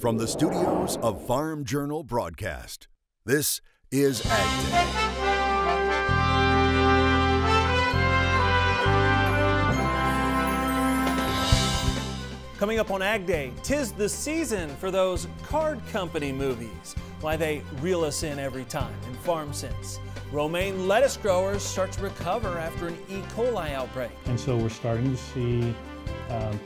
From the studios of Farm Journal Broadcast, this is AgDay. Coming up on Ag Day, 'tis the season for those card company movies. Why they reel us in every time in Farm Sense. Romaine lettuce growers start to recover after an E. coli outbreak. And so we're starting to see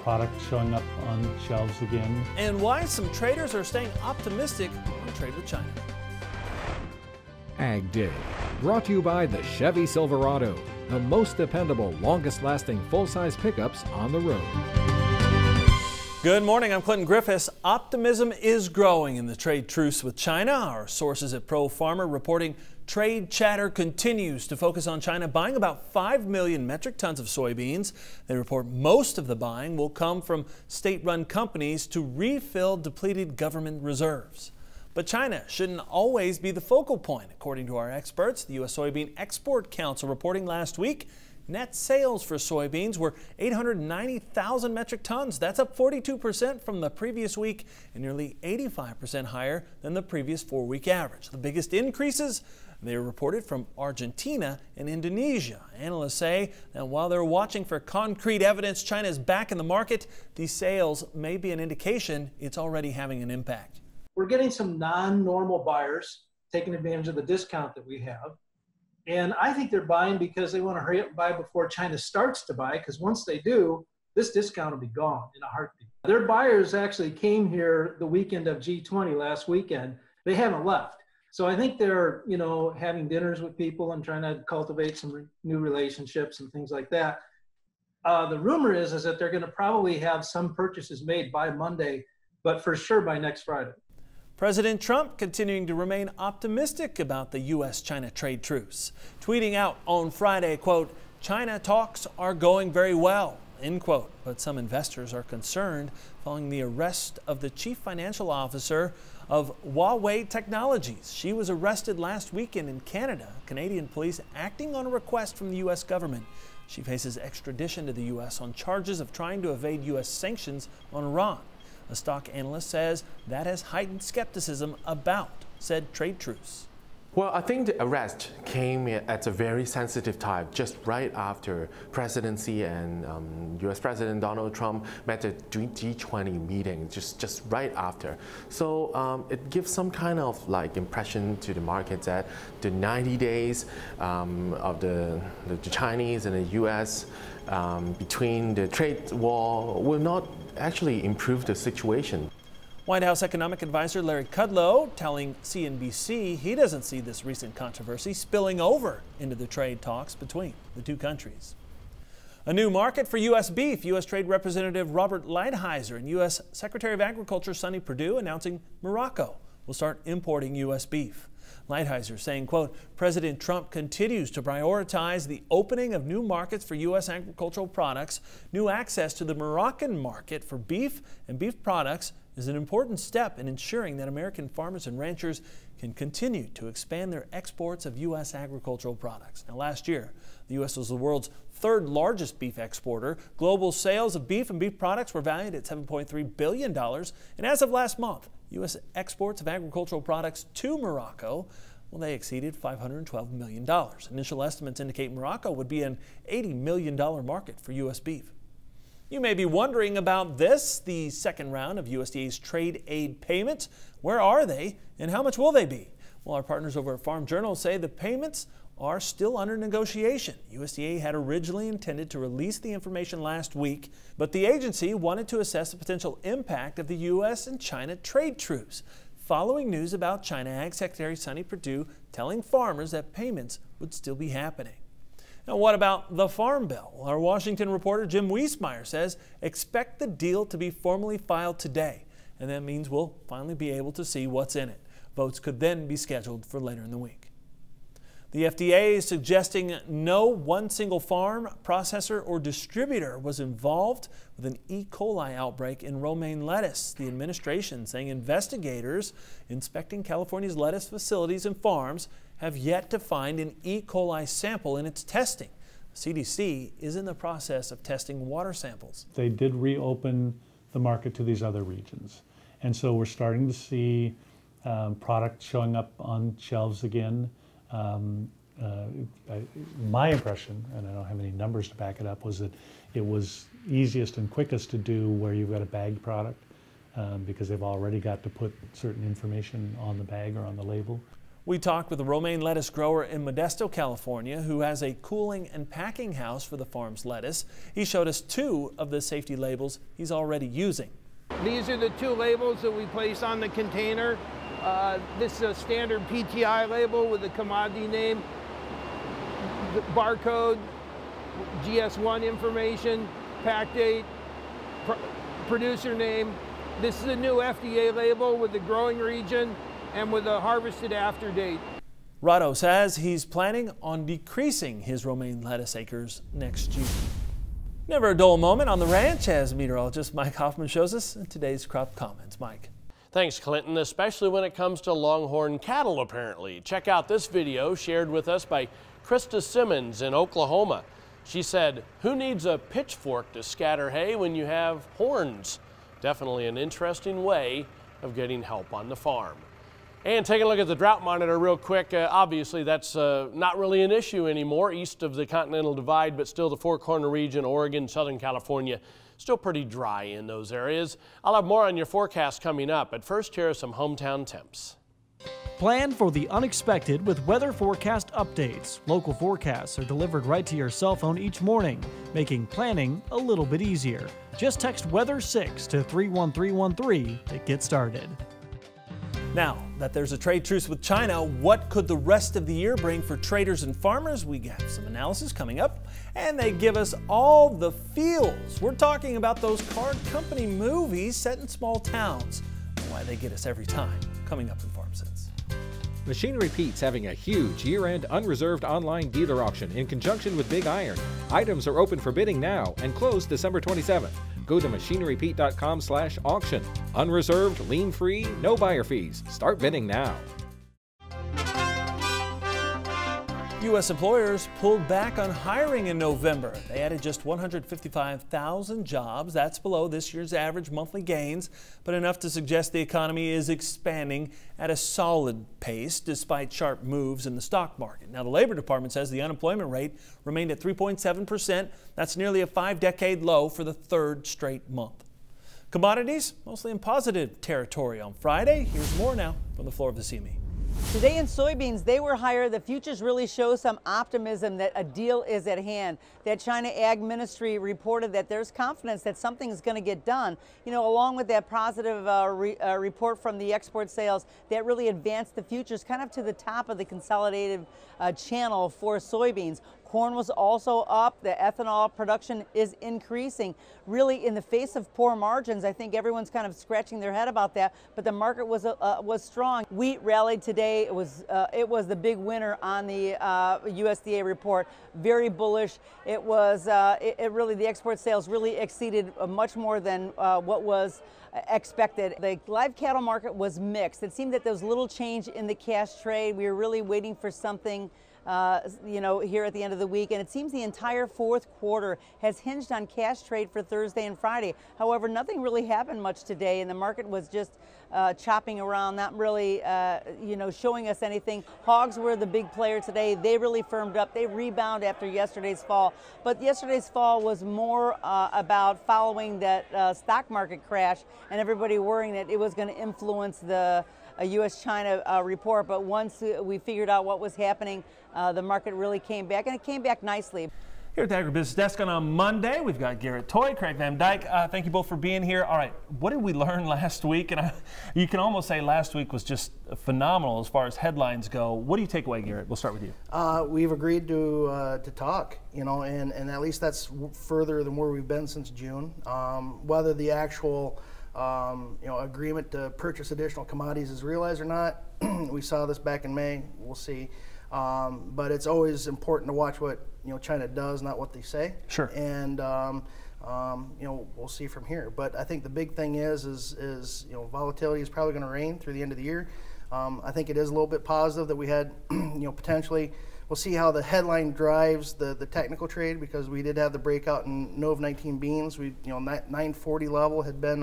products showing up on shelves again. And why some traders are staying optimistic on trade with China. Ag Day, brought to you by the Chevy Silverado, the most dependable, longest-lasting full-size pickups on the road. Good morning, I'm Clinton Griffiths. Optimism is growing in the trade truce with China. Our sources at Pro Farmer reporting trade chatter continues to focus on China buying about 5 million metric tons of soybeans. They report most of the buying will come from state-run companies to refill depleted government reserves. But China shouldn't always be the focal point. According to our experts, the U.S. Soybean Export Council reporting last week, net sales for soybeans were 890,000 metric tons. That's up 42% from the previous week and nearly 85% higher than the previous 4-week average. The biggest increases, they are reported from Argentina and Indonesia. Analysts say that while they're watching for concrete evidence China is back in the market, these sales may be an indication it's already having an impact. We're getting some non-normal buyers taking advantage of the discount that we have. And I think they're buying because they want to hurry up and buy before China starts to buy, because once they do, this discount will be gone in a heartbeat. Their buyers actually came here the weekend of G20 last weekend. They haven't left. So I think they're, having dinners with people and trying to cultivate some new relationships and things like that. The rumor is that they're going to probably have some purchases made by Monday, but for sure by next Friday. President Trump continuing to remain optimistic about the U.S.-China trade truce, tweeting out on Friday, quote, "China talks are going very well," end quote. But some investors are concerned following the arrest of the chief financial officer of Huawei Technologies. She was arrested last weekend in Canada, Canadian police acting on a request from the U.S. government. She faces extradition to the U.S. on charges of trying to evade U.S. sanctions on Iran. A stock analyst says that has heightened skepticism about said trade truce. Well, I think the arrest came at a very sensitive time, just right after presidency and U.S. President Donald Trump met at G20 meeting, just right after. So it gives some kind of impression to the market that the 90 days of the Chinese and the U.S. Between the trade war will not actually improve the situation. White House economic advisor Larry Kudlow telling CNBC he doesn't see this recent controversy spilling over into the trade talks between the two countries. A new market for U.S. beef. U.S. Trade Representative Robert Lighthizer and U.S. Secretary of Agriculture Sonny Perdue announcing Morocco will start importing U.S. beef. Lighthizer saying, quote, "President Trump continues to prioritize the opening of new markets for U.S. agricultural products. New access to the Moroccan market for beef and beef products is an important step in ensuring that American farmers and ranchers can continue to expand their exports of U.S. agricultural products." Now, last year, the U.S. was the world's third largest beef exporter. Global sales of beef and beef products were valued at $7.3 billion. And as of last month, U.S. exports of agricultural products to Morocco, well, they exceeded $512 million. Initial estimates indicate Morocco would be an $80 million market for U.S. beef. You may be wondering about this, the second round of USDA's trade aid payments. Where are they and how much will they be? Well, our partners over at Farm Journal say the payments are still under negotiation. USDA had originally intended to release the information last week, but the agency wanted to assess the potential impact of the U.S. and China trade truce, following news about China Ag Secretary Sonny Perdue telling farmers that payments would still be happening. Now, what about the Farm Bill? Our Washington reporter Jim Wiesmeyer says expect the deal to be formally filed today, and that means we'll finally be able to see what's in it. Votes could then be scheduled for later in the week. The FDA is suggesting no one single farm, processor, or distributor was involved with an E. coli outbreak in romaine lettuce. The administration saying investigators inspecting California's lettuce facilities and farms have yet to find an E. coli sample in its testing. The CDC is in the process of testing water samples. They did reopen the market to these other regions. And so we're starting to see product showing up on shelves again. My impression, and I don't have any numbers to back it up, was that it was easiest and quickest to do where you've got a bagged product because they've already got to put certain information on the bag or on the label. We talked with a romaine lettuce grower in Modesto, California, who has a cooling and packing house for the farm's lettuce. He showed us 2 of the safety labels he's already using. These are the 2 labels that we place on the container. This is a standard PTI label with the commodity name, the barcode, GS1 information, pack date, producer name. This is a new FDA label with the growing region and with a harvested after date. Rado says he's planning on decreasing his romaine lettuce acres next year. Never a dull moment on the ranch, as meteorologist Mike Hoffman shows us in today's Crop Comments. Mike. Thanks, Clinton, especially when it comes to longhorn cattle, apparently. Check out this video shared with us by Krista Simmons in Oklahoma. She said, "Who needs a pitchfork to scatter hay when you have horns?" Definitely an interesting way of getting help on the farm. And taking a look at the drought monitor real quick, obviously that's not really an issue anymore east of the Continental Divide, but still the Four Corner region, Oregon, Southern California, still pretty dry in those areas. I'll have more on your forecast coming up, but first here are some hometown temps. Plan for the unexpected with weather forecast updates. Local forecasts are delivered right to your cell phone each morning, making planning a little bit easier. Just text Weather 6 to 31313 to get started. Now that there's a trade truce with China, what could the rest of the year bring for traders and farmers? We have some analysis coming up, and they give us all the feels. We're talking about those card company movies set in small towns. Why they get us every time. Coming up in Farm Sense. Machinery Pete's having a huge year-end unreserved online dealer auction in conjunction with Big Iron. Items are open for bidding now and close December 27th. Go to machinerypete.com/auction. Unreserved, lien-free, no buyer fees. Start bidding now. U.S. employers pulled back on hiring in November. They added just 155,000 jobs. That's below this year's average monthly gains, but enough to suggest the economy is expanding at a solid pace despite sharp moves in the stock market. Now, the Labor Department says the unemployment rate remained at 3.7%. That's nearly a 5-decade low for the 3rd straight month. Commodities, mostly in positive territory on Friday. Here's more now from the floor of the CME. Today in soybeans, they were higher. The futures really show some optimism that a deal is at hand. That China Ag Ministry reported that there's confidence that something is going to get done. You know, along with that positive report from the export sales, that really advanced the futures kind of to the top of the consolidated channel for soybeans. Corn was also up. The ethanol production is increasing. Really, in the face of poor margins, I think everyone's kind of scratching their head about that. But the market was strong. Wheat rallied today. It was the big winner on the USDA report. Very bullish. It was really, the export sales really exceeded much more than what was expected. The live cattle market was mixed. It seemed that there was little change in the cash trade. We were really waiting for something you know, here at the end of the week, and it seems the entire 4th quarter has hinged on cash trade for Thursday and Friday. However, nothing really happened much today, and the market was just chopping around, not really you know, showing us anything. Hogs were the big player today. They really firmed up. They rebound after yesterday's fall, but yesterday's fall was more about following that stock market crash and everybody worrying that it was going to influence the U.S.-China report. But once we figured out what was happening, the market really came back, and it came back nicely. Here at the Agribusiness Desk on Monday, we've got Garrett Toy, Craig Van Dyke. Thank you both for being here. All right, what did we learn last week? And you can almost say last week was just phenomenal as far as headlines go. What do you take away, Garrett? We'll start with you. We've agreed to talk, you know, and at least that's further than where we've been since June. Whether the actual you know, agreement to purchase additional commodities is realized or not, we saw this back in May. We'll see. But it's always important to watch what, you know, China does, not what they say. Sure. And you know, we'll see from here. But I think the big thing is you know, volatility is probably going to reign through the end of the year. I think it is a little bit positive that we had, you know, potentially. We'll see how the headline drives the technical trade, because we did have the breakout in Nov 19 beans. We, you know, that 940 level had been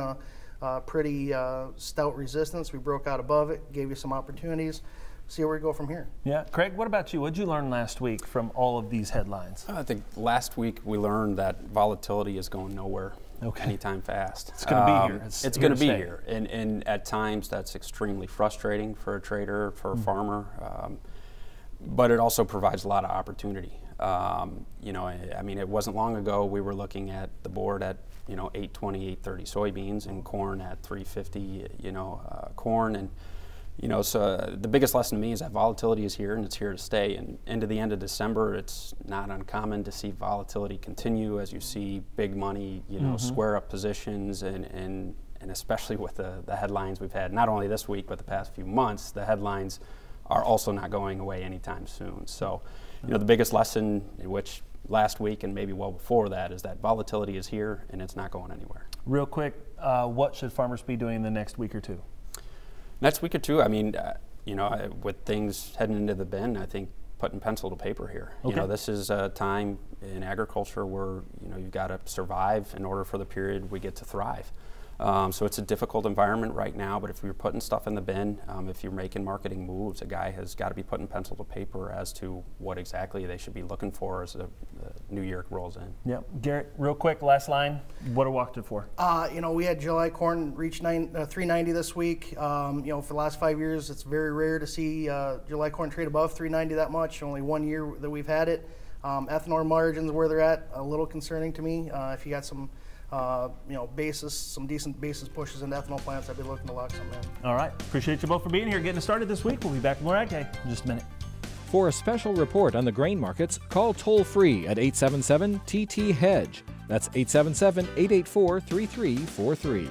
pretty stout resistance. We broke out above it, gave you some opportunities. See where we go from here. Yeah, Craig, what about you? What did you learn last week from all of these headlines? I think last week we learned that volatility is going nowhere anytime fast. It's going to be here. It's going to be here, and at times that's extremely frustrating for a trader, for a farmer, but it also provides a lot of opportunity. You know, I mean, it wasn't long ago we were looking at the board at, you know, 820, 830 soybeans and corn at 350, you know, corn. And you know, so the biggest lesson to me is that volatility is here and it's here to stay. And into the end of December, it's not uncommon to see volatility continue as you see big money, you know, square up positions, and especially with the headlines we've had, not only this week, but the past few months, the headlines are also not going away anytime soon. So, you know, the biggest lesson, which last week and maybe well before that, is that volatility is here and it's not going anywhere. Real quick, what should farmers be doing the next week or two? Next week or two, I mean, you know, with things heading into the bin, I think putting pencil to paper here. You know, this is a time in agriculture where, you know, you've got to survive in order for the period we get to thrive. So it's a difficult environment right now, but if you're putting stuff in the bin, if you're making marketing moves, a guy has got to be putting pencil to paper as to what exactly they should be looking for as the new year rolls in. Yep. Garrett, real quick, last line, what are we watching for? You know, we had July corn reach 390 this week. You know, for the last 5 years, it's very rare to see July corn trade above 390 that much. Only 1 year that we've had it. Ethanol margins where they're at, a little concerning to me. If you got some you know, some decent basis pushes into ethanol plants, I'd be looking to lock some in. All right. Appreciate you both for being here, getting us started this week. We'll be back with more AgDay in just a minute. For a special report on the grain markets, call toll-free at 877-TT-HEDGE. That's 877-884-3343.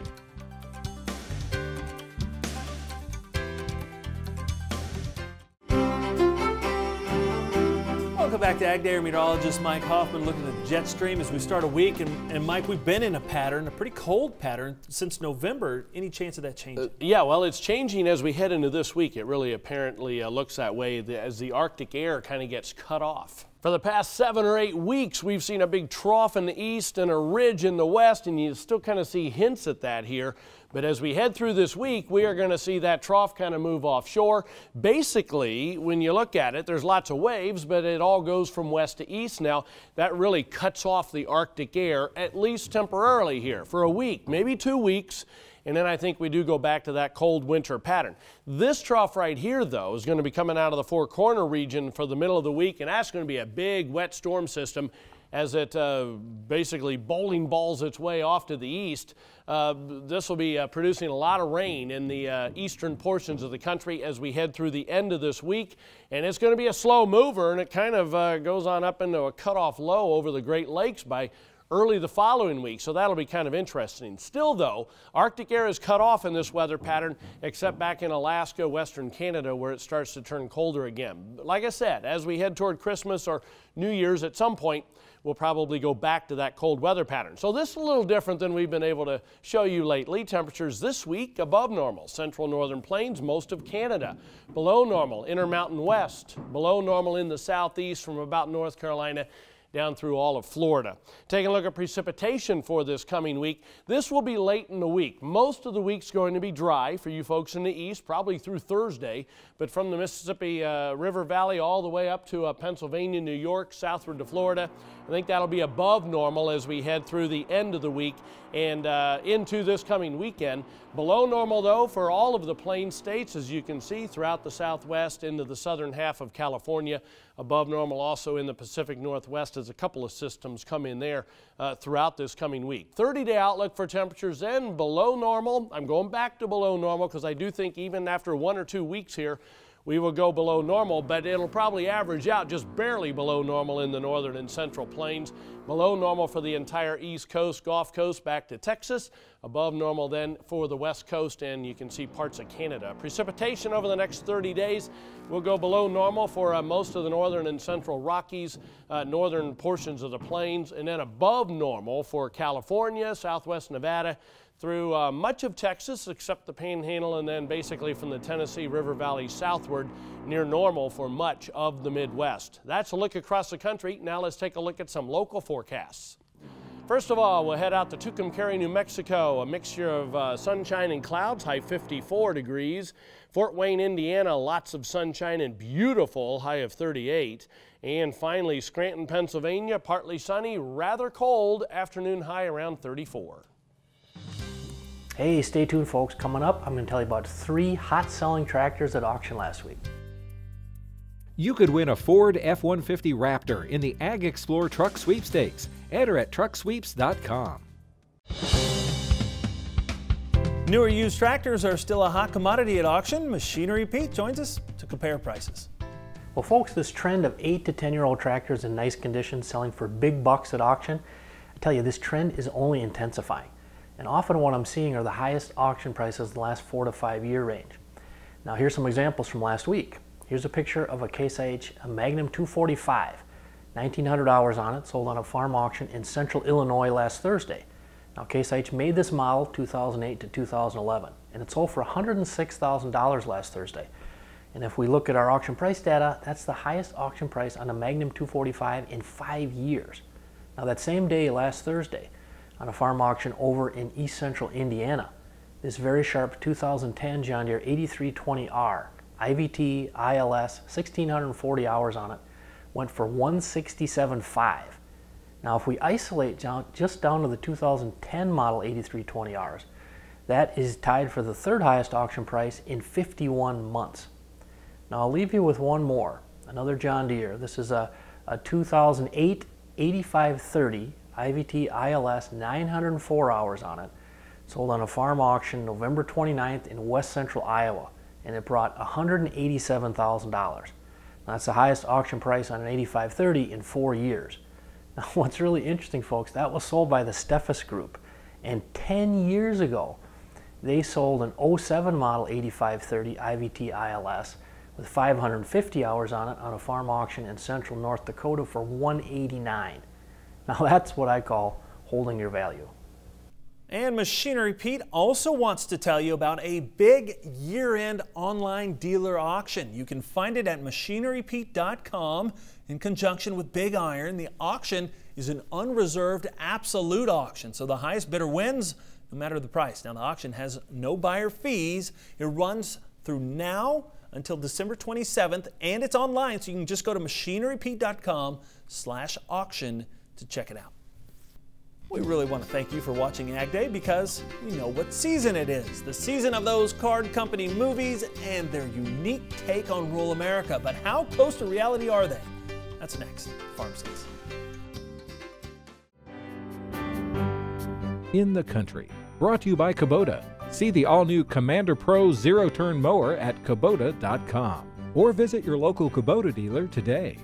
Welcome back to AgDay. Meteorologist Mike Hoffman looking at the jet stream as we start a week. And Mike, we've been in a pattern, a pretty cold pattern since November. Any chance of that changing? Yeah, well, it's changing as we head into this week. It really apparently looks that way as the Arctic air kind of gets cut off. For the past 7 or 8 weeks, we've seen a big trough in the east and a ridge in the west, and you still kind of see hints at that here. But as we head through this week, we are going to see that trough kind of move offshore. Basically, when you look at it, there's lots of waves, but it all goes from west to east. Now, that really cuts off the Arctic air, at least temporarily here, for a week, maybe 2 weeks. And then I think we do go back to that cold winter pattern. This trough right here, though, is going to be coming out of the Four Corner region for the middle of the week, and that's going to be a big wet storm system as it basically bowling balls its way off to the east. This will be producing a lot of rain in the eastern portions of the country as we head through the end of this week. And it's going to be a slow mover, and it kind of goes on up into a cutoff low over the Great Lakes by early the following week, so that'll be kind of interesting. Still, though, Arctic air is cut off in this weather pattern, except back in Alaska, western Canada, where it starts to turn colder again. Like I said, as we head toward Christmas or New Year's at some point, we'll probably go back to that cold weather pattern. So this is a little different than we've been able to show you lately. Temperatures this week above normal. Central northern plains, most of Canada. Below normal, Intermountain West. Below normal in the southeast from about North Carolina down through all of Florida. Taking a look at precipitation for this coming week. This will be late in the week. Most of the week's going to be dry for you folks in the east, probably through Thursday, but from the Mississippi River Valley all the way up to Pennsylvania, New York, southward to Florida, I think that'll be above normal as we head through the end of the week and into this coming weekend. Below normal, though, for all of the plain states, as you can see, throughout the southwest into the southern half of California. Above normal also in the Pacific Northwest as a couple of systems come in there throughout this coming week. 30-day outlook for temperatures then below normal. I'm going back to below normal because I do think even after 1 or 2 weeks here, we will go below normal, but it'll probably average out just barely below normal in the northern and central plains. Below normal for the entire East Coast, Gulf Coast, back to Texas. Above normal then for the West Coast, and you can see parts of Canada. Precipitation over the next 30 days will go below normal for most of the northern and central Rockies, northern portions of the plains, and then above normal for California, southwest Nevada, through much of Texas except the Panhandle, and then basically from the Tennessee River Valley southward near normal for much of the Midwest. That's a look across the country. Now let's take a look at some local forecasts. First of all, we'll head out to Tucumcari, New Mexico, a mixture of sunshine and clouds, high 54 degrees. Fort Wayne, Indiana, lots of sunshine and beautiful, high of 38. And finally, Scranton, Pennsylvania, partly sunny, rather cold, afternoon high around 34. Hey, stay tuned folks. Coming up, I'm going to tell you about 3 hot-selling tractors at auction last week. You could win a Ford F-150 Raptor in the Ag Explore Truck Sweepstakes. Enter at trucksweeps.com. Newer used tractors are still a hot commodity at auction. Machinery Pete joins us to compare prices. Well folks, this trend of 8 to 10-year-old tractors in nice condition selling for big bucks at auction, I tell you, this trend is only intensifying. And often what I'm seeing are the highest auction prices in the last 4 to 5 year range. Now here's some examples from last week. Here's a picture of a Case IH Magnum 245. 1,900 hours on it, sold on a farm auction in central Illinois last Thursday. Now Case IH made this model 2008 to 2011, and it sold for $106,000 last Thursday. And if we look at our auction price data, that's the highest auction price on a Magnum 245 in 5 years. Now that same day last Thursday, on a farm auction over in east central Indiana, this very sharp 2010 John Deere 8320R, IVT, ILS, 1,640 hours on it, went for $167,500. Now if we isolate just down to the 2010 model 8320Rs, that is tied for the 3rd highest auction price in 51 months. Now I'll leave you with one more, another John Deere. This is a 2008 8530 IVT ILS, 904 hours on it, sold on a farm auction November 29th in west central Iowa, and it brought $187,000. That's the highest auction price on an 8530 in 4 years. Now what's really interesting folks, that was sold by the Steffes Group, and 10 years ago they sold an 07 model 8530 IVT ILS with 550 hours on it on a farm auction in central North Dakota for $189,000. Now that's what I call holding your value. And Machinery Pete also wants to tell you about a big year-end online dealer auction. You can find it at machinerypete.com in conjunction with Big Iron. The auction is an unreserved absolute auction, so the highest bidder wins no matter the price. Now the auction has no buyer fees. It runs through now until December 27th, and it's online, so you can just go to machinerypete.com/auction to check it out. We really want to thank you for watching Ag Day because we know what season it is. The season of those card company movies and their unique take on rural America. But how close to reality are they? That's next. Farm Sense. In the country. Brought to you by Kubota. See the all-new Commander Pro zero-turn mower at Kubota.com or visit your local Kubota dealer today.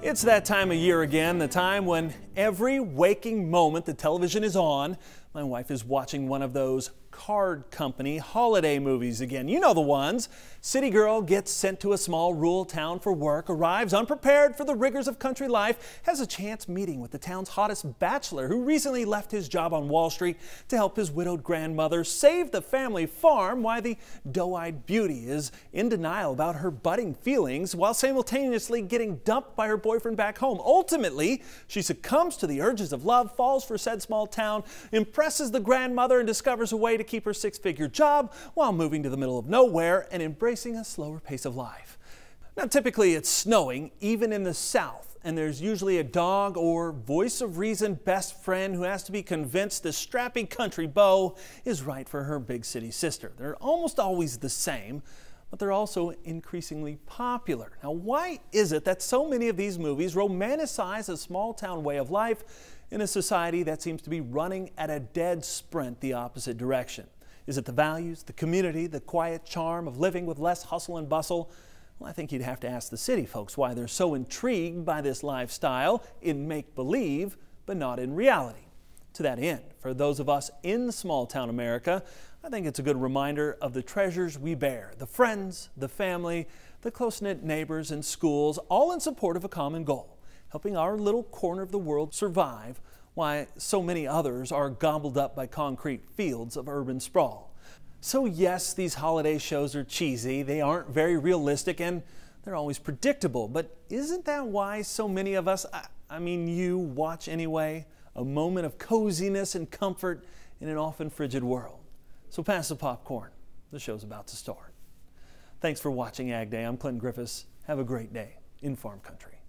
It's that time of year again, the time when every waking moment the television is on, my wife is watching one of those card company holiday movies again. You know the ones. City girl gets sent to a small rural town for work, arrives unprepared for the rigors of country life, has a chance meeting with the town's hottest bachelor who recently left his job on Wall Street to help his widowed grandmother save the family farm while the doe-eyed beauty is in denial about her budding feelings while simultaneously getting dumped by her boyfriend back home. Ultimately, she succumbs to the urges of love, falls for said small town, impresses the grandmother, and discovers a way to keep her six-figure job while moving to the middle of nowhere and embracing a slower pace of life. Now, typically it's snowing, even in the South, and there's usually a dog or voice of reason best friend who has to be convinced the strappy country beau is right for her big city sister. They're almost always the same, but they're also increasingly popular. Now, why is it that so many of these movies romanticize a small town way of life in a society that seems to be running at a dead sprint the opposite direction? Is it the values, the community, the quiet charm of living with less hustle and bustle? Well, I think you'd have to ask the city folks why they're so intrigued by this lifestyle in make-believe, but not in reality. To that end, for those of us in small town America, I think it's a good reminder of the treasures we bear, the friends, the family, the close-knit neighbors and schools, all in support of a common goal, helping our little corner of the world survive while so many others are gobbled up by concrete fields of urban sprawl. So yes, these holiday shows are cheesy, they aren't very realistic, and they're always predictable. But isn't that why so many of us, I mean you, watch anyway? a moment of coziness and comfort in an often frigid world. So pass the popcorn. The show's about to start. Thanks for watching Ag Day. I'm Clinton Griffiths. Have a great day in farm country.